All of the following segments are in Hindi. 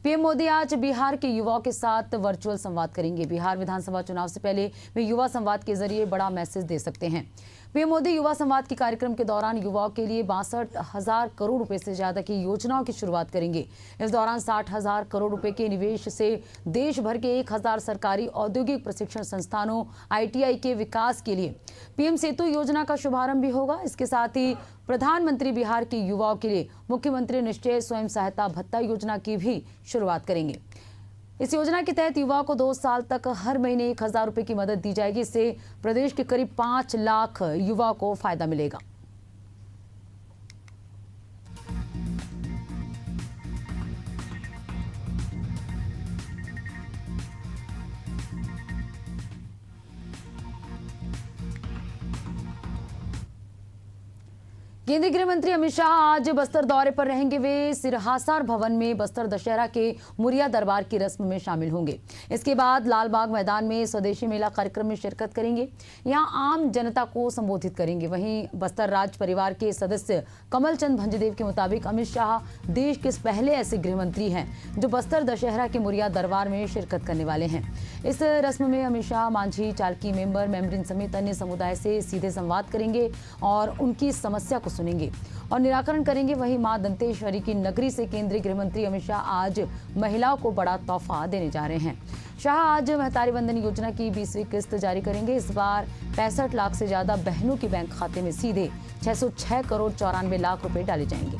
पीएम मोदी आज बिहार के युवाओं के साथ वर्चुअल संवाद करेंगे। बिहार विधानसभा चुनाव से पहले वे युवा संवाद के जरिए बड़ा मैसेज दे सकते हैं। पीएम मोदी युवा संवाद के कार्यक्रम के दौरान युवाओं के लिए 62,000 करोड़ रुपए से ज्यादा की योजनाओं की शुरुआत करेंगे। इस दौरान 60,000 करोड़ रुपए के निवेश से देश भर के 1,000 सरकारी औद्योगिक प्रशिक्षण संस्थानों ITI के विकास के लिए पीएम सेतु योजना का शुभारंभ भी होगा। इसके साथ ही प्रधानमंत्री बिहार के युवाओं के लिए मुख्यमंत्री निश्चय स्वयं सहायता भत्ता योजना की भी शुरुआत करेंगे। इस योजना के तहत युवाओं को 2 साल तक हर महीने 1,000 रुपए की मदद दी जाएगी। इससे प्रदेश के करीब 5 लाख युवाओं को फायदा मिलेगा। केंद्रीय गृह मंत्री अमित शाह आज बस्तर दौरे पर रहेंगे। वे सिरहासार भवन में बस्तर दशहरा के मुरिया दरबार की रस्म में शामिल होंगे। इसके बाद लालबाग मैदान में स्वदेशी मेला कार्यक्रम में शिरकत करेंगे। यहां आम जनता को संबोधित करेंगे। वहीं बस्तर राज परिवार के सदस्य कमल चंद भंजदेव के मुताबिक अमित शाह देश के पहले ऐसे गृह मंत्री हैं जो बस्तर दशहरा के मुरिया दरबार में शिरकत करने वाले हैं। इस रस्म में अमित शाह मांझी, चालकी मेंबर, मेम्बरिन समेत अन्य समुदाय से सीधे संवाद करेंगे और उनकी समस्या को सुनेंगे और निराकरण करेंगे। वहीं मां दंतेश्वरी की नगरी से केंद्रीय गृह मंत्री अमित शाह आज महिलाओं को बड़ा तोहफा देने जा रहे हैं। शाह आज महतारी वंदन योजना की 20वीं किस्त जारी करेंगे। इस बार 65 लाख से ज्यादा बहनों के बैंक खाते में सीधे 606 करोड़ 94 लाख रुपए डाले जाएंगे।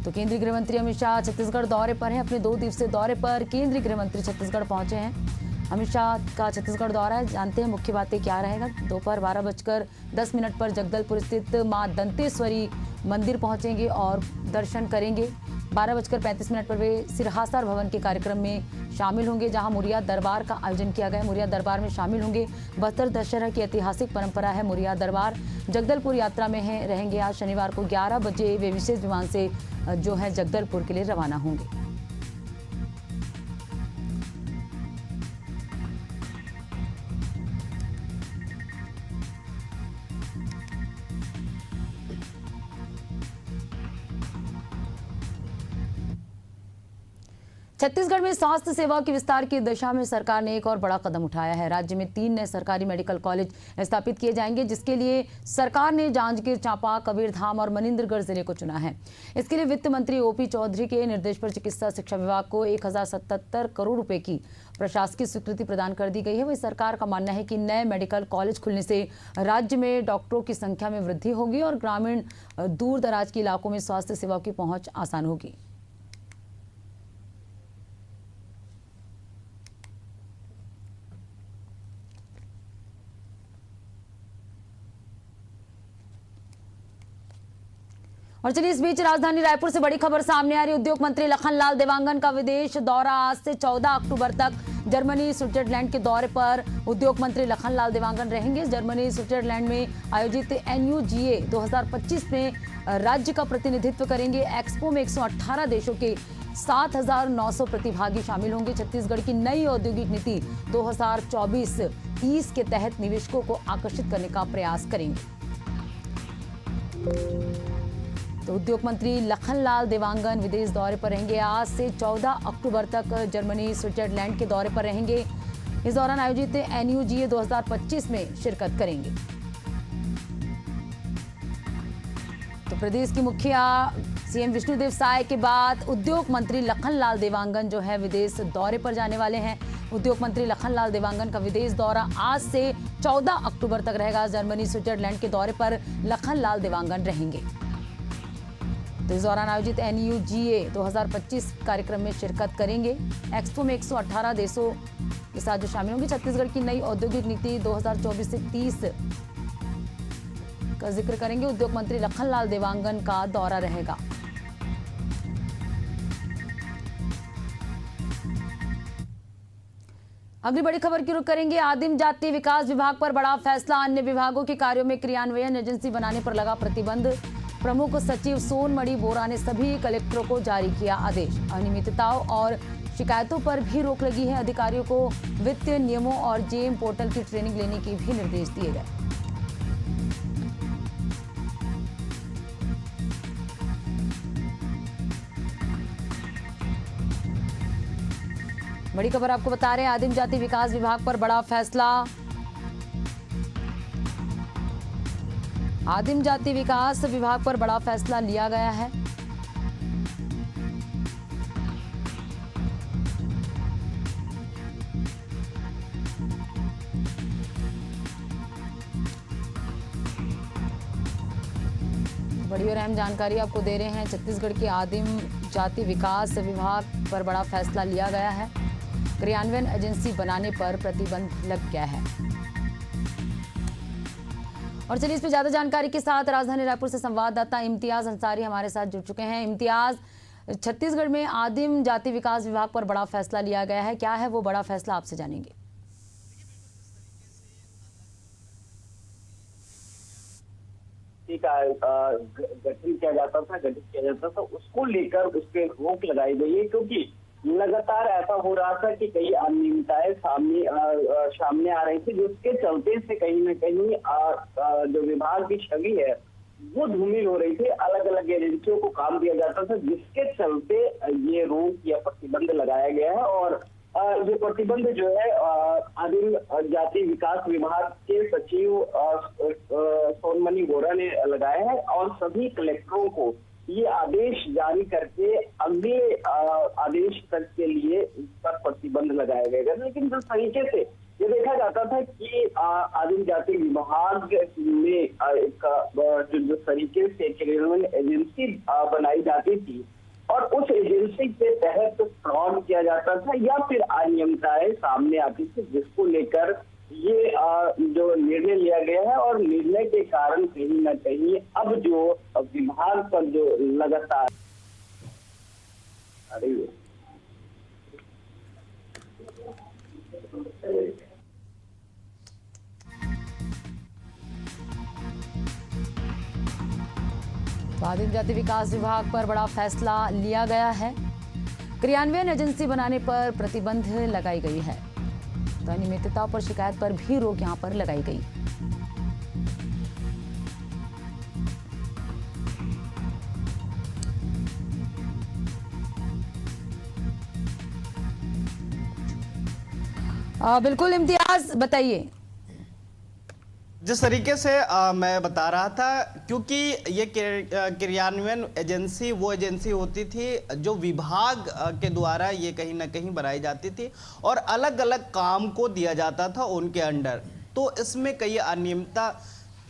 तो केंद्रीय गृह मंत्री अमित शाह छत्तीसगढ़ दौरे पर हैं। अपने 2 दिवसीय दौरे पर केंद्रीय गृह मंत्री छत्तीसगढ़ पहुंचे हैं। अमित शाह का छत्तीसगढ़ दौरा है, जानते हैं मुख्य बातें क्या रहेगा। दोपहर 12:10 पर जगदलपुर स्थित मां दंतेश्वरी मंदिर पहुंचेंगे और दर्शन करेंगे। 12:35 पर वे सिरहासार भवन के कार्यक्रम में शामिल होंगे, जहां मुरिया दरबार का आयोजन किया गया है। मुरिया दरबार में शामिल होंगे। बस्तर दशहरा की ऐतिहासिक परंपरा है मुरिया दरबार। जगदलपुर यात्रा में रहेंगे। आज शनिवार को 11 बजे वे विशेष विमान से जो है जगदलपुर के लिए रवाना होंगे। छत्तीसगढ़ में स्वास्थ्य सेवाओं के विस्तार की दिशा में सरकार ने एक और बड़ा कदम उठाया है। राज्य में 3 नए सरकारी मेडिकल कॉलेज स्थापित किए जाएंगे, जिसके लिए सरकार ने जांजगीर चांपा, कबीरधाम और मनिंदरगढ़ जिले को चुना है। इसके लिए वित्त मंत्री OP चौधरी के निर्देश पर चिकित्सा शिक्षा विभाग को 1,077 करोड़ रुपए की प्रशासकीय स्वीकृति प्रदान कर दी गई है। वही सरकार का मानना है कि नए मेडिकल कॉलेज खुलने से राज्य में डॉक्टरों की संख्या में वृद्धि होगी और ग्रामीण दूर दराज के इलाकों में स्वास्थ्य सेवाओं की पहुंच आसान होगी। और चलिए इस बीच राजधानी रायपुर से बड़ी खबर सामने आ रही। उद्योग मंत्री लखनलाल देवांगन का विदेश दौरा। आज से 14 अक्टूबर तक जर्मनी, स्विट्जरलैंड के दौरे पर उद्योग मंत्री लखनलाल देवांगन रहेंगे। जर्मनी, स्विट्जरलैंड में आयोजित NUGA 2025 में राज्य का प्रतिनिधित्व करेंगे। एक्सपो में 118 देशों के 7,900 प्रतिभागी शामिल होंगे। छत्तीसगढ़ की नई औद्योगिक नीति 2024-30 के तहत निवेशकों को आकर्षित करने का प्रयास करेंगे। तो उद्योग मंत्री लखनलाल देवांगन विदेश दौरे पर रहेंगे। आज से 14 अक्टूबर तक जर्मनी, स्विट्जरलैंड के दौरे पर रहेंगे। इस दौरान आयोजित NUGA 2025 में शिरकत करेंगे। तो प्रदेश की मुखिया CM विष्णुदेव साय के बाद उद्योग मंत्री लखनलाल देवांगन जो है विदेश दौरे पर जाने वाले हैं। उद्योग मंत्री लखनलाल देवांगन का विदेश दौरा आज से 14 अक्टूबर तक रहेगा। जर्मनी, स्विट्जरलैंड के दौरे पर लखनलाल देवांगन रहेंगे। तो इस दौरान आयोजित NUGA 2025 कार्यक्रम में शिरकत करेंगे। एक्सपो में 118 देशों के साथ जो शामिल होंगे। छत्तीसगढ़ की नई औद्योगिक नीति 2024 से 30 का जिक्र करेंगे। उद्योग मंत्री लखनलाल देवांगन का दौरा रहेगा। अगली बड़ी खबर की रुख करेंगे। आदिम जाति विकास विभाग पर बड़ा फैसला। अन्य विभागों के कार्यों में क्रियान्वयन एजेंसी बनाने पर लगा प्रतिबंध। प्रमुख सचिव सोनमणि बोरा ने सभी कलेक्टरों को जारी किया आदेश। अनियमितताओं और शिकायतों पर भी रोक लगी है। अधिकारियों को वित्तीय नियमों और जेम पोर्टल की ट्रेनिंग लेने के भी निर्देश दिए गए। बड़ी खबर आपको बता रहे हैं, आदिम जाति विकास विभाग पर बड़ा फैसला। आदिम जाति विकास विभाग पर बड़ा फैसला लिया गया है। बड़ी और अहम जानकारी आपको दे रहे हैं, छत्तीसगढ़ के आदिम जाति विकास विभाग पर बड़ा फैसला लिया गया है। क्रियान्वयन एजेंसी बनाने पर प्रतिबंध लग गया है। और चलिए इस पर ज्यादा जानकारी के साथ राजधानी रायपुर से संवाददाता इम्तियाज अंसारी हमारे साथ जुड़ चुके हैं। इम्तियाज, छत्तीसगढ़ में आदिम जाति विकास विभाग पर बड़ा फैसला लिया गया है, क्या है वो बड़ा फैसला, आपसे जानेंगे। गठित किया जाता था उसको लेकर उस पर रोक लगाई गई है, क्योंकि लगातार ऐसा हो रहा था कि कई अनियमितताएं सामने आ रही थी, जिसके चलते से कहीं ना कहीं जो विभाग की छवि है वो धूमिल हो रही थी। अलग अलग एजेंसियों को काम दिया जाता था, जिसके चलते ये रोक या प्रतिबंध लगाया गया है। और ये प्रतिबंध जो है आदिम जाति विकास विभाग के सचिव सोनमणि बोरा ने लगाया है, और सभी कलेक्टरों को ये आदेश जारी करके अगले आदेश तक के लिए इस पर प्रतिबंध लगाया गया। लेकिन जिस तरीके से ये देखा जाता था कि आदिम जाति विभाग में एक जिस तरीके से क्रियान्वयन एजेंसी बनाई जाती थी और उस एजेंसी के तहत फ्रॉड किया जाता था या फिर अनियमितताएं सामने आती थी, जिसको लेकर ये जो निर्णय लिया गया है। और निर्णय के कारण कहीं ना कहीं अब जो विभाग पर जो लगातार तो आदिम जाति विकास विभाग पर बड़ा फैसला लिया गया है। क्रियान्वयन एजेंसी बनाने पर प्रतिबंध लगाई गई है। तो अनियमितताओं पर शिकायत पर भी रोक यहां पर लगाई गई। बिल्कुल इम्तियाज, बताइए। जिस तरीके से मैं बता रहा था, क्योंकि ये क्रियान्वयन एजेंसी वो एजेंसी होती थी जो विभाग के द्वारा ये कहीं ना कहीं बनाई जाती थी और अलग अलग काम को दिया जाता था उनके अंडर। तो इसमें कई अनियमितता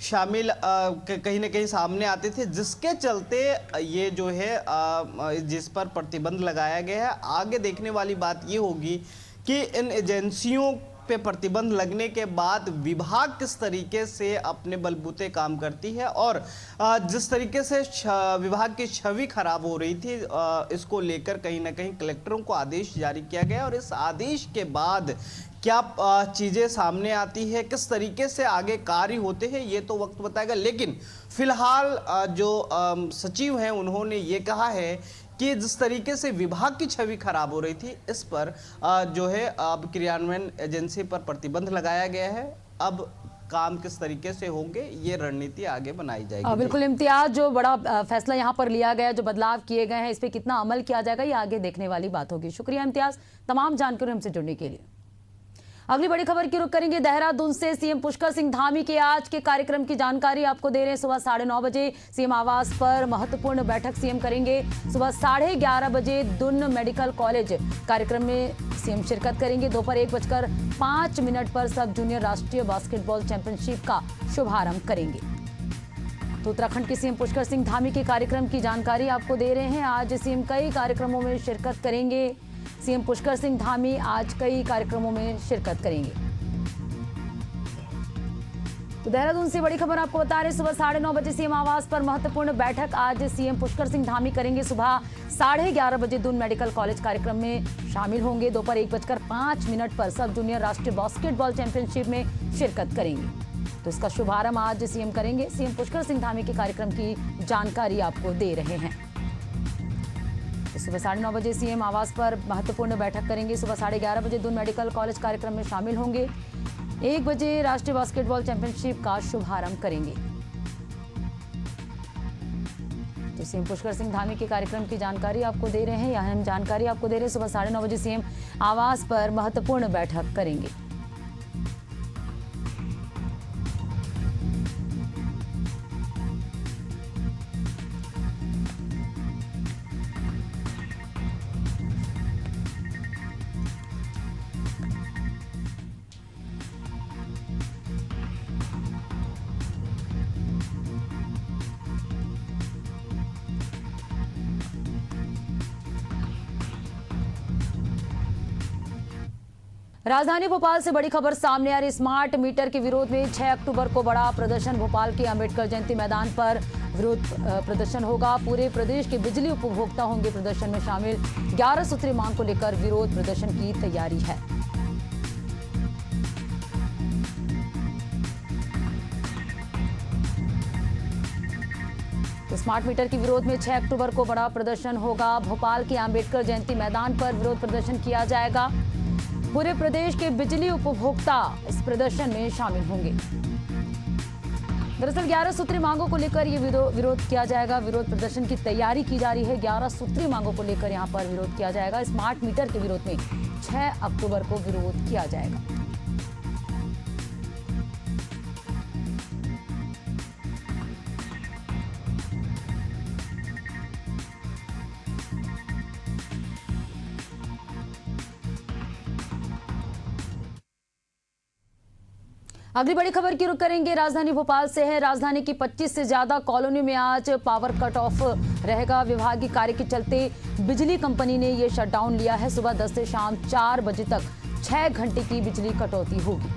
शामिल कहीं ना कहीं सामने आते थे, जिसके चलते ये जो है जिस पर प्रतिबंध लगाया गया है। आगे देखने वाली बात ये होगी कि इन एजेंसियों पे प्रतिबंध लगने के बाद विभाग किस तरीके से अपने बलबूते काम करती है और जिस तरीके से विभाग की छवि खराब हो रही थी, इसको लेकर कहीं ना कहीं कलेक्टरों को आदेश जारी किया गया। और इस आदेश के बाद क्या चीज़ें सामने आती है, किस तरीके से आगे कार्य होते हैं, ये तो वक्त बताएगा। लेकिन फिलहाल जो सचिव हैं उन्होंने ये कहा है कि जिस तरीके से विभाग की छवि खराब हो रही थी, इस पर जो है अब क्रियान्वयन एजेंसी पर प्रतिबंध लगाया गया है। अब काम किस तरीके से होंगे, ये रणनीति आगे बनाई जाएगी। बिल्कुल इम्तियाज, जो बड़ा फैसला यहाँ पर लिया गया, जो बदलाव किए गए हैं, इस पे कितना अमल किया जाएगा, ये आगे देखने वाली बात होगी। शुक्रिया इम्तियाज, तमाम जानकारी हमसे जुड़ने के लिए। अगली बड़ी खबर की रुख करेंगे देहरादून से। सीएम पुष्कर सिंह धामी के आज के कार्यक्रम की जानकारी आपको दे रहे हैं। सुबह 9:30 बजे सीएम आवास पर महत्वपूर्ण बैठक सीएम करेंगे। सुबह 11:30 बजे दुन मेडिकल कॉलेज कार्यक्रम में सीएम शिरकत करेंगे। दोपहर 1:05 पर सब जूनियर राष्ट्रीय बास्केटबॉल चैंपियनशिप का शुभारंभ करेंगे। तो उत्तराखंड के सीएम पुष्कर सिंह धामी के कार्यक्रम की जानकारी आपको दे रहे हैं। आज सीएम कई कार्यक्रमों में शिरकत करेंगे। सीएम पुष्कर सिंह धामी आज कई कार्यक्रमों में शिरकत करेंगे। तो देहरादून से बड़ी खबर आपको बता रहे, सुबह 9:30 बजे सीएम आवास पर महत्वपूर्ण बैठक आज सीएम पुष्कर सिंह धामी करेंगे। सुबह 11:30 बजे दून मेडिकल कॉलेज कार्यक्रम में शामिल होंगे। दोपहर 1:05 पर सब जूनियर राष्ट्रीय बास्केटबॉल चैंपियनशिप में शिरकत करेंगे। तो इसका शुभारंभ आज सीएम करेंगे। सीएम पुष्कर सिंह धामी के कार्यक्रम की जानकारी आपको दे रहे हैं। सुबह 9:30 बजे सीएम आवास पर महत्वपूर्ण बैठक करेंगे। सुबह 11:30 बजे दून मेडिकल कॉलेज कार्यक्रम में शामिल होंगे। 1 बजे राष्ट्रीय बास्केटबॉल चैंपियनशिप का शुभारंभ करेंगे। तो सीएम पुष्कर सिंह धामी के कार्यक्रम की जानकारी आपको दे रहे हैं। यहाँ हम जानकारी आपको दे रहे हैं, सुबह 9:30 बजे सीएम आवास पर महत्वपूर्ण बैठक करेंगे। राजधानी भोपाल से बड़ी खबर सामने आ रही। स्मार्ट मीटर के विरोध में 6 अक्टूबर को बड़ा प्रदर्शन। भोपाल के अंबेडकर जयंती मैदान पर विरोध प्रदर्शन होगा। पूरे प्रदेश के बिजली उपभोक्ता होंगे प्रदर्शन में शामिल। 11 सूत्री मांग को लेकर विरोध प्रदर्शन की तैयारी है। तो स्मार्ट मीटर के विरोध में 6 अक्टूबर को बड़ा प्रदर्शन होगा। भोपाल के अंबेडकर जयंती मैदान पर विरोध प्रदर्शन किया जाएगा। पूरे प्रदेश के बिजली उपभोक्ता इस प्रदर्शन में शामिल होंगे। दरअसल 11 सूत्री मांगों को लेकर ये विरोध किया जाएगा। विरोध प्रदर्शन की तैयारी की जा रही है। 11 सूत्री मांगों को लेकर यहां पर विरोध किया जाएगा। स्मार्ट मीटर के विरोध में 6 अक्टूबर को विरोध किया जाएगा। अगली बड़ी खबर की रुख करेंगे, राजधानी भोपाल से है। राजधानी की 25 से ज्यादा कॉलोनी में आज पावर कट ऑफ रहेगा। विभागीय कार्य के चलते बिजली कंपनी ने ये शटडाउन लिया है। सुबह 10 से शाम 4 बजे तक 6 घंटे की बिजली कटौती होगी।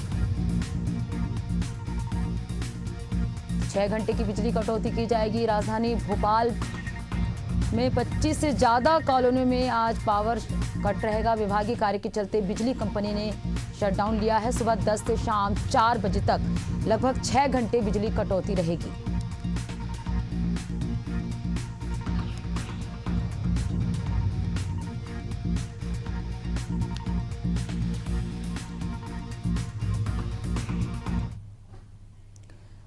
6 घंटे की बिजली कटौती की जाएगी। राजधानी भोपाल में 25 से ज्यादा कॉलोनियों में आज पावर कट रहेगा। विभागीय कार्य के चलते बिजली कंपनी ने शटडाउन लिया है। सुबह 10 से शाम 4 बजे तक लगभग 6 घंटे बिजली कटौती रहेगी।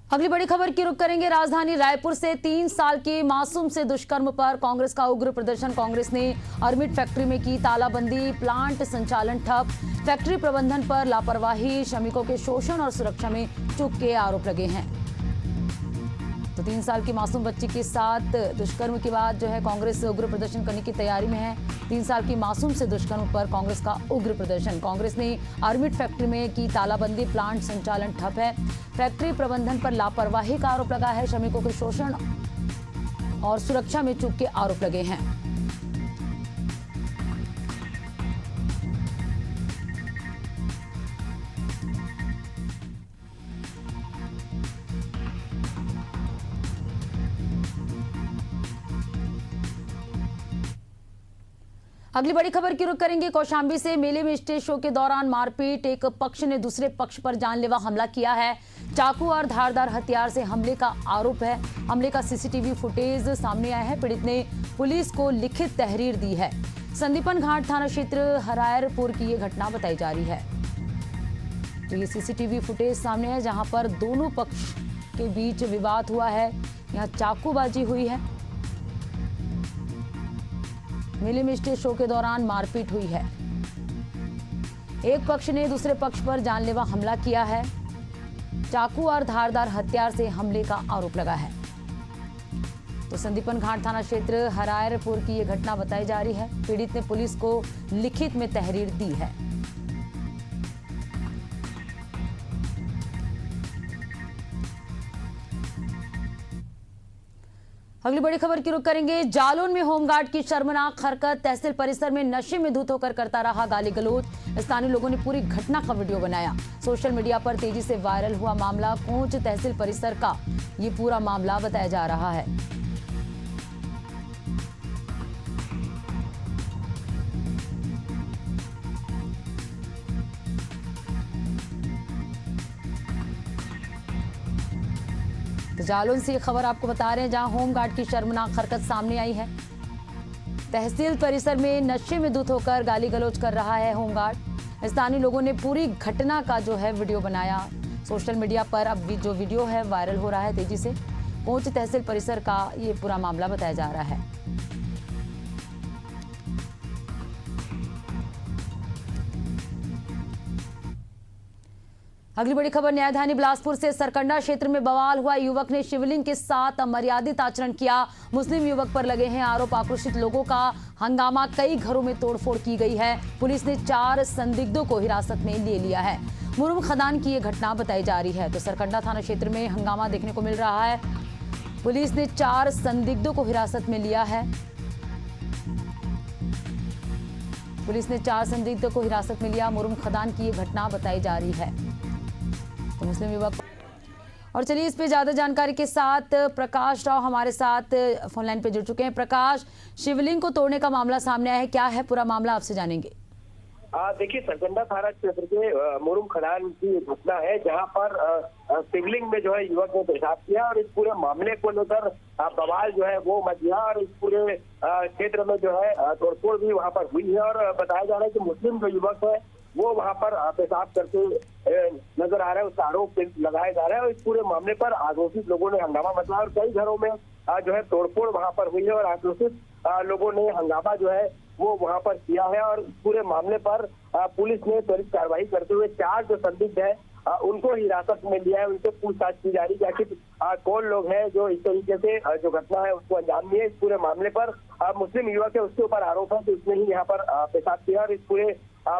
अगली बड़ी खबर की रुख करेंगे, राजधानी रायपुर से 3 साल के मासूम से दुष्कर्म पर कांग्रेस का उग्र प्रदर्शन। कांग्रेस ने अर्मिट फैक्ट्री में की तालाबंदी, प्लांट संचालन ठप, फैक्ट्री प्रबंधन पर लापरवाही, श्रमिकों के शोषण और सुरक्षा में चूक के आरोप लगे हैं। तो 3 साल की मासूम बच्ची के साथ दुष्कर्म के बाद जो है कांग्रेस उग्र प्रदर्शन करने की तैयारी में है। 3 साल की मासूम से दुष्कर्म पर कांग्रेस का उग्र प्रदर्शन। कांग्रेस ने अर्मिट फैक्ट्री में की तालाबंदी, प्लांट संचालन ठप है, फैक्ट्री प्रबंधन पर लापरवाही का आरोप लगा है, श्रमिकों के शोषण और सुरक्षा में चूक के आरोप लगे हैं। अगली बड़ी खबर की रुख करेंगे कौशाम्बी से। मेले में स्टेज शो के दौरान मारपीट, एक पक्ष ने दूसरे पक्ष पर जानलेवा हमला किया है। चाकू और धारदार हथियार से हमले का आरोप है। हमले का सीसीटीवी फुटेज सामने आया है। पीड़ित ने पुलिस को लिखित तहरीर दी है। संदीपन घाट थाना क्षेत्र हरायरपुर की ये घटना बताई जा रही है। तो ये सीसीटीवी फुटेज सामने है जहां पर दोनों पक्ष के बीच विवाद हुआ है। यहाँ चाकूबाजी हुई है। मेले में स्टेज शो के दौरान मारपीट हुई है। एक पक्ष ने दूसरे पक्ष पर जानलेवा हमला किया है। चाकू और धारदार हथियार से हमले का आरोप लगा है। तो संदीपन घाट थाना क्षेत्र हरायरपुर की यह घटना बताई जा रही है। पीड़ित ने पुलिस को लिखित में तहरीर दी है। अगली बड़ी खबर की रुख करेंगे, जालौन में होमगार्ड की शर्मनाक हरकत। तहसील परिसर में नशे में धुत होकर करता रहा गाली गलौज। स्थानीय लोगों ने पूरी घटना का वीडियो बनाया। सोशल मीडिया पर तेजी से वायरल हुआ मामला। कोंच तहसील परिसर का ये पूरा मामला बताया जा रहा है। तो जालौन से ये खबर आपको बता रहे हैं जहां होमगार्ड की शर्मनाक हरकत सामने आई है। तहसील परिसर में नशे में धुत होकर गाली गलौज कर रहा है होमगार्ड। स्थानीय लोगों ने पूरी घटना का जो है वीडियो बनाया। सोशल मीडिया पर अब जो वीडियो है वायरल हो रहा है तेजी से। कोंच तहसील परिसर का ये पूरा मामला बताया जा रहा है। अगली बड़ी खबर न्यायधानी बिलासपुर से सरकंडा क्षेत्र में बवाल हुआ। युवक ने शिवलिंग के साथ अमर्यादित आचरण किया। मुस्लिम युवक पर लगे हैं आरोप। आक्रोशित लोगों का हंगामा, कई घरों में तोड़फोड़ की गई है। पुलिस ने 4 संदिग्धों को हिरासत में ले लिया है। मुरुम खदान की ये घटना बताई जा रही है। तो सरकंडा थाना क्षेत्र में हंगामा देखने को मिल रहा है। पुलिस ने 4 संदिग्धों को हिरासत में लिया है। पुलिस ने 4 संदिग्धों को हिरासत में लिया। मुरुम खदान की ये घटना बताई जा रही है। तो मुस्लिम युवक। और चलिए इस पे ज्यादा जानकारी के साथ प्रकाश राव हमारे साथ फोन लाइन पे जुड़ चुके हैं। प्रकाश, शिवलिंग को तोड़ने का मामला सामने आया है, क्या है पूरा मामला, आपसे जानेंगे। देखिए, सरकंडा थाना क्षेत्र के मुरुम खदान की घटना है, जहां पर शिवलिंग में जो है युवक ने पेशाब किया और इस पूरे मामले को लेकर बवाल जो है वो मच गया और इस पूरे क्षेत्र में जो है तोड़फोड़ भी वहां पर हुई है। और बताया जा रहा है कि मुस्लिम जो युवक है वो वहां पर पेशाब करते नजर आ रहा है, उसका आरोप लगाया जा रहा है। और इस पूरे मामले पर आक्रोशित लोगों ने हंगामा मचाया और कई घरों में जो है तोड़फोड़ वहां पर हुई है और आक्रोशित लोगों ने हंगामा जो है वो वहां पर किया है। और पूरे मामले पर पुलिस ने त्वरित कार्रवाई करते हुए 4 जो संदिग्ध है उनको हिरासत में लिया है। उनसे पूछताछ की जा रही है कि कौन लोग हैं जो इस तरीके से जो घटना है उसको अंजाम दिए। इस पूरे मामले पर मुस्लिम युवक है, उसके ऊपर आरोप है कि उसने ही यहाँ पर पेशाब किया। और इस पूरे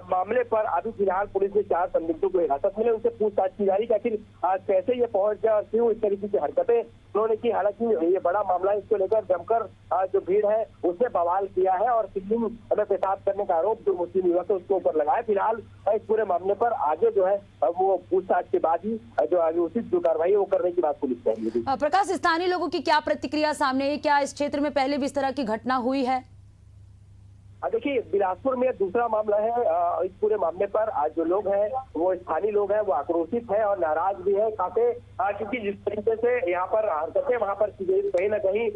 मामले पर अभी फिलहाल पुलिस ने 4 संदिग्धों को हिरासत में लिया। उनसे पूछताछ की जा रही है कि आखिर कैसे ये पहुंच गया और क्यों इस तरीके की हरकतें उन्होंने की। हालांकि ये बड़ा मामला है, इसको लेकर जमकर जो भीड़ है उसने बवाल किया है और शिवलिंग में पेशाब करने का आरोप जो मुस्लिम युवक है उसके ऊपर लगाया। फिलहाल इस पूरे मामले पर आगे जो है वो पूछताछ के बाद ही जो आगे उचित जो कार्रवाई है वो करने की बात पुलिस कह रही है। प्रकाश, स्थानीय लोगों की क्या प्रतिक्रिया सामने है? क्या इस क्षेत्र में पहले भी इस तरह की घटना हुई है? देखिए, बिलासपुर में दूसरा मामला है। इस पूरे मामले पर आज जो लोग हैं वो स्थानीय लोग हैं वो आक्रोशित है और नाराज भी है काफी, क्योंकि जिस तरीके से यहाँ पर हरकतें वहाँ पर की गई कहीं ना कहीं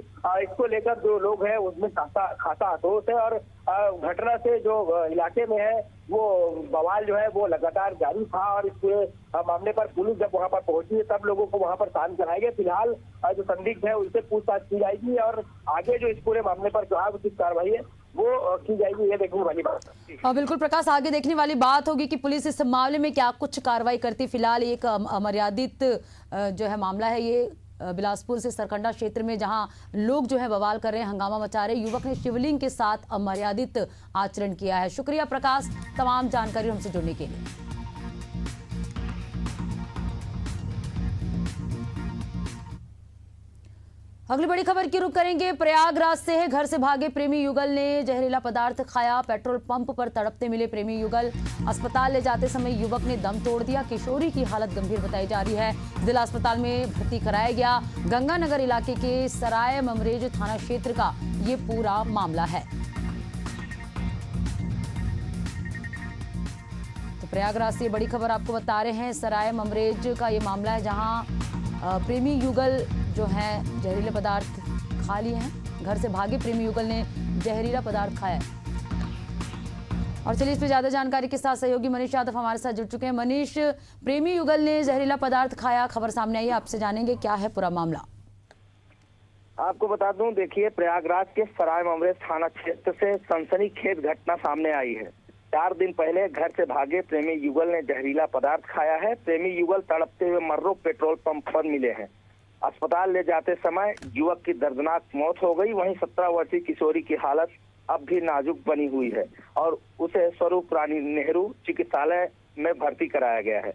इसको लेकर जो लोग हैं उसमें खासा आक्रोश है। और घटना से जो इलाके में है वो बवाल जो है वो लगातार जारी था। और इस पूरे मामले पर पुलिस जब वहां पर पहुंची है तब लोगों को वहां पर शांत कराया गया। फिलहाल जो संदिग्ध है उनसे पूछताछ की जाएगी और आगे जो इस पूरे मामले पर जो उचित कार्रवाई है वो की जाएगी, ये देखने वाली बात है। बिल्कुल प्रकाश, आगे देखने वाली बात होगी कि पुलिस इस मामले में क्या कुछ कार्रवाई करती। फिलहाल एक अमर्यादित जो है मामला है ये बिलासपुर से सरकंडा क्षेत्र में, जहां लोग जो है बवाल कर रहे हैं, हंगामा मचा रहे हैं। युवक ने शिवलिंग के साथ अमर्यादित आचरण किया है। शुक्रिया प्रकाश, तमाम जानकारी हमसे जुड़ने के लिए। अगली बड़ी खबर की रुख करेंगे प्रयागराज से है। घर से भागे प्रेमी युगल ने जहरीला पदार्थ खाया। पेट्रोल पंप पर तड़पते मिले प्रेमी युगल। अस्पताल ले जाते समय युवक ने दम तोड़ दिया। किशोरी की हालत गंभीर बताई जा रही है। जिला अस्पताल में भर्ती कराया गया। गंगानगर इलाके के सराय ममरेज थाना क्षेत्र का ये पूरा मामला है। तो प्रयागराज से बड़ी खबर आपको बता रहे हैं। सराय ममरेज का ये मामला है, जहां प्रेमी युगल जो है जहरीले पदार्थ खा लिए हैं। घर से भागे प्रेमी युगल ने जहरीला पदार्थ खाया। और चलिए इस पर ज्यादा जानकारी के साथ सहयोगी मनीष यादव हमारे साथ जुड़ चुके हैं। मनीष, प्रेमी युगल ने जहरीला पदार्थ खाया, खबर सामने आई है, आपसे जानेंगे क्या है पूरा मामला। आपको बता दूं, देखिए, प्रयागराज के सराय ममरेज थाना क्षेत्र से सनसनीखेज घटना सामने आई है। 4 दिन पहले घर से भागे प्रेमी युगल ने जहरीला पदार्थ खाया है। प्रेमी युगल तड़पते हुए मर्रो पेट्रोल पंप पर मिले हैं। अस्पताल ले जाते समय युवक की दर्दनाक मौत हो गई। वहीं 17 वर्षीय किशोरी की हालत अब भी नाजुक बनी हुई है और उसे स्वरूप रानी नेहरू चिकित्सालय में भर्ती कराया गया है।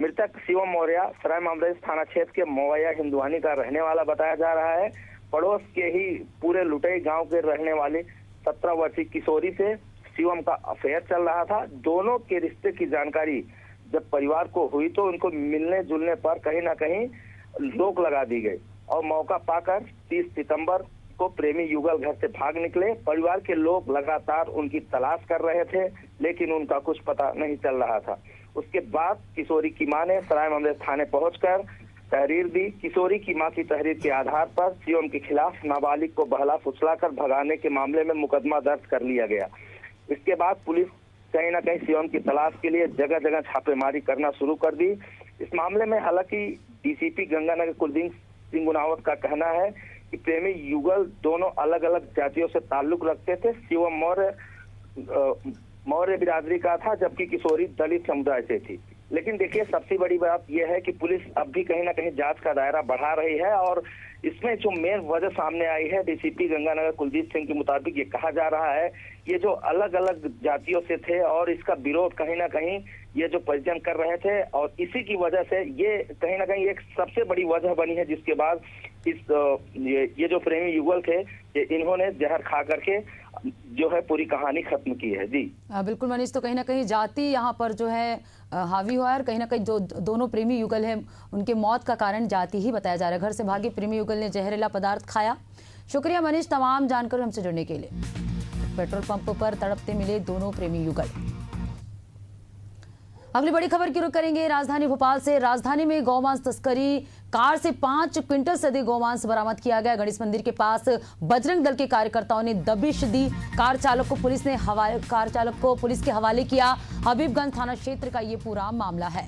मृतक शिवम मौर्य सराय ममरेज थाना क्षेत्र के मोवैया हिंदुआनी का रहने वाला बताया जा रहा है। पड़ोस के ही पूरे लुटेई गांव के रहने वाले 17 वर्षीय किशोरी से शिवम का अफेयर चल रहा था। दोनों के रिश्ते की जानकारी जब परिवार को हुई तो उनको मिलने जुलने पर कहीं ना कहीं रोक लगा दी गई और मौका पाकर 30 सितंबर को प्रेमी युगल घर से भाग निकले। परिवार के लोग लगातार उनकी तलाश कर रहे थे, लेकिन उनका कुछ पता नहीं चल रहा था। उसके बाद किशोरी की मां ने सराय ममरेज थाने पहुंचकर तहरीर दी। किशोरी की मां की तहरीर के आधार पर शिवम के खिलाफ नाबालिग को बहला फुसलाकर भगाने के मामले में मुकदमा दर्ज कर लिया गया। इसके बाद पुलिस कहीं ना कहीं शिवम की तलाश के लिए जगह जगह छापेमारी करना शुरू कर दी। इस मामले में हालांकि डीसीपी गंगानगर कुलदीप सिंह गुनावत का कहना है कि प्रेमी युगल दोनों अलग अलग जातियों से ताल्लुक रखते थे। शिवम मौर्य बिरादरी का था, जबकि किशोरी दलित समुदाय से थी। लेकिन देखिए, सबसे बड़ी बात यह है कि पुलिस अब भी कहीं ना कहीं जांच का दायरा बढ़ा रही है और इसमें जो मेन वजह सामने आई है, डीसीपी गंगानगर कुलदीप सिंह के मुताबिक ये कहा जा रहा है ये जो अलग अलग जातियों से थे और इसका विरोध कहीं ना कहीं ये जो परिजन कर रहे थे और इसी की वजह से ये कहीं ना कहीं एक सबसे बड़ी वजह बनी है, जिसके बाद ये जो प्रेमी युगल थे ये इन्होंने जहर खा करके जो है पूरी कहानी खत्म की है। जी बिल्कुल मनीष, तो कहीं ना कहीं जाति यहाँ पर जो है हावी हुआ है और कहीं ना कहीं जो दोनों प्रेमी युगल हैं उनके मौत का कारण जाति ही बताया जा रहा है। घर से भागे प्रेमी युगल ने जहरीला पदार्थ खाया। शुक्रिया मनीष तमाम जानकारी हमसे जुड़ने के लिए। पेट्रोल पंप पर तड़पते मिले दोनों प्रेमी युगल। अगली बड़ी खबर की रुख करेंगे राजधानी भोपाल से। राजधानी में गौमांस तस्करी, कार से 5 क्विंटल से अधिक गौमांस बरामद किया गया। गणेश मंदिर के पास बजरंग दल के कार्यकर्ताओं ने दबिश दी। कार चालक को पुलिस के हवाले किया। हबीबगंज थाना क्षेत्र का ये पूरा मामला है।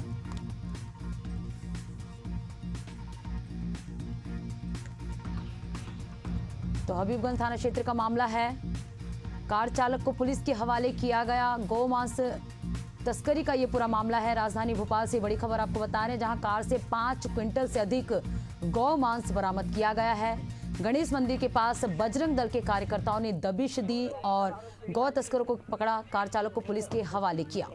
तो हबीबगंज थाना क्षेत्र का मामला है। कार चालक को पुलिस के हवाले किया गया। गौमांस तस्करी का ये पूरा मामला है। राजधानी भोपाल से बड़ी खबर आपको बता रहे हैं, जहां कार से 5 क्विंटल से अधिक गौ मांस बरामद किया गया है। गणेश मंदिर के पास बजरंग दल के कार्यकर्ताओं ने दबिश दी और गौ तस्करों को पकड़ा। कार चालक को पुलिस के हवाले किया।